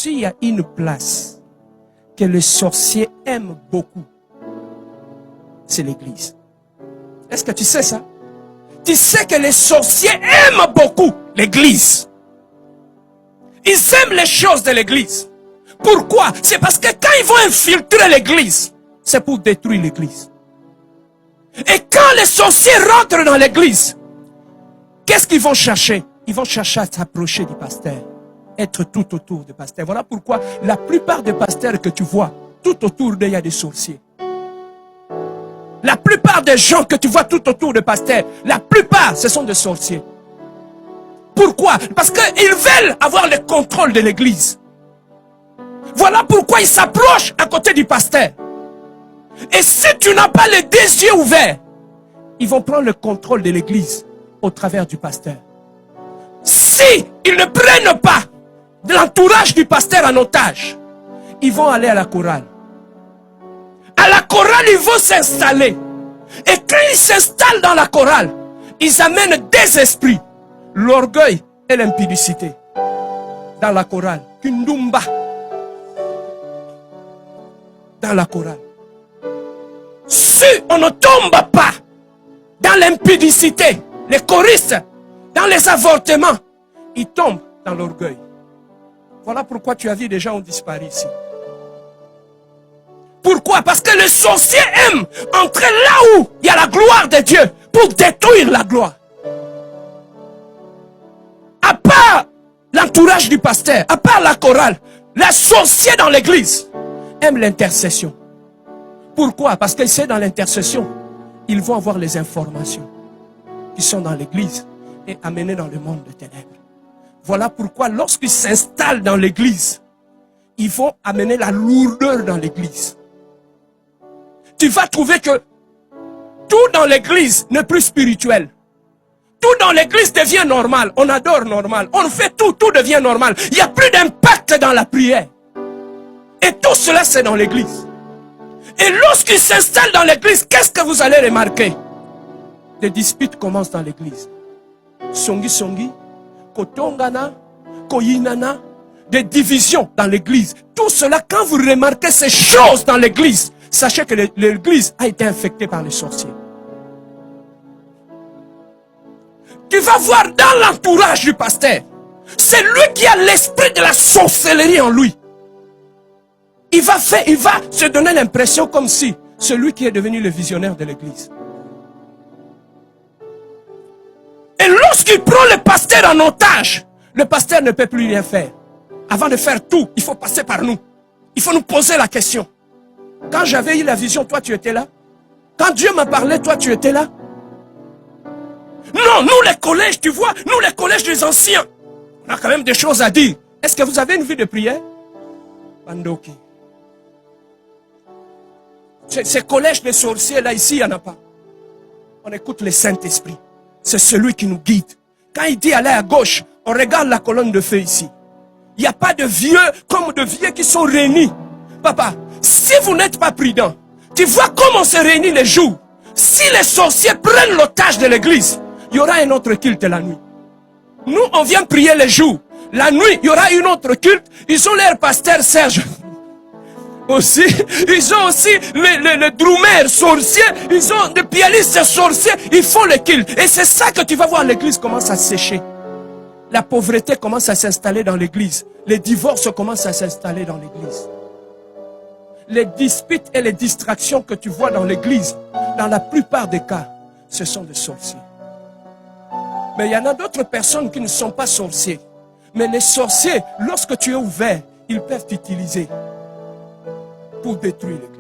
s'il y a une place que les sorciers aiment beaucoup, c'est l'église. Est-ce que tu sais ça? Tu sais que les sorciers aiment beaucoup l'église. Ils aiment les choses de l'église. Pourquoi? C'est parce que quand ils vont infiltrer l'église, c'est pour détruire l'église. Et quand les sorciers rentrent dans l'église, qu'est-ce qu'ils vont chercher? Ils vont chercher à s'approcher du pasteur, être tout autour du pasteur. Voilà pourquoi la plupart des pasteurs que tu vois, tout autour d'eux, il y a des sorciers. La plupart des gens que tu vois tout autour du pasteur, la plupart, ce sont des sorciers. Pourquoi? Parce qu'ils veulent avoir le contrôle de l'église. Voilà pourquoi ils s'approchent à côté du pasteur. Et si tu n'as pas les deux yeux ouverts, ils vont prendre le contrôle de l'église au travers du pasteur. Si ils ne prennent pas de l'entourage du pasteur en otage, ils vont aller à la chorale. À la chorale, ils vont s'installer. Et quand ils s'installent dans la chorale, ils amènent des esprits, l'orgueil et l'impudicité. Dans la chorale, Kundumba. Dans la chorale. Si on ne tombe pas dans l'impudicité, les choristes, dans les avortements, ils tombent dans l'orgueil. Voilà pourquoi tu as vu des gens ont disparu ici. Pourquoi? Parce que les sorciers aiment entrer là où il y a la gloire de Dieu pour détruire la gloire. À part l'entourage du pasteur, à part la chorale, les sorciers dans l'église aiment l'intercession. Pourquoi? Parce que c'est dans l'intercession, ils vont avoir les informations qui sont dans l'église et amenées dans le monde des ténèbres. Voilà pourquoi lorsqu'ils s'installent dans l'église, ils vont amener la lourdeur dans l'église. Tu vas trouver que tout dans l'église n'est plus spirituel. Tout dans l'église devient normal. On adore normal. On fait tout, tout devient normal. Il n'y a plus d'impact dans la prière. Et tout cela, c'est dans l'église. Et lorsqu'ils s'installent dans l'église, qu'est-ce que vous allez remarquer? Des disputes commencent dans l'église. Songi songi, kotongana, koyinana, des divisions dans l'église. Tout cela, quand vous remarquez ces choses dans l'église, sachez que l'église a été infectée par les sorciers. Tu vas voir dans l'entourage du pasteur, c'est lui qui a l'esprit de la sorcellerie en lui. Il va se donner l'impression comme si celui qui est devenu le visionnaire de l'église. Et lorsqu'il prend le pasteur en otage, le pasteur ne peut plus rien faire. Avant de faire tout, il faut passer par nous. Il faut nous poser la question. Quand j'avais eu la vision, toi tu étais là? Quand Dieu m'a parlé, toi tu étais là? Non, nous les collèges, tu vois, nous les collèges des anciens, on a quand même des choses à dire. Est-ce que vous avez une vie de prière? Bandoki. Ces collèges de sorciers là, ici, il n'y en a pas. On écoute le Saint-Esprit. C'est celui qui nous guide. Quand il dit aller à gauche, on regarde la colonne de feu ici. Il n'y a pas de vieux comme de vieux qui sont réunis. Papa, si vous n'êtes pas prudent, tu vois comment on se réunit les jours. Si les sorciers prennent l'otage de l'église, il y aura un autre culte la nuit. Nous, on vient prier les jours. La nuit, il y aura une autre culte. Ils ont leur pasteur Serge. Aussi, ils ont aussi les drummers sorciers. Ils ont des pianistes sorciers. Ils font le culte. Et c'est ça que tu vas voir, l'église commence à sécher. La pauvreté commence à s'installer dans l'église. Les divorces commencent à s'installer dans l'église. Les disputes et les distractions que tu vois dans l'église, dans la plupart des cas, ce sont des sorciers. Mais il y en a d'autres personnes qui ne sont pas sorciers. Mais les sorciers, lorsque tu es ouvert, ils peuvent t'utiliser pour détruire l'église.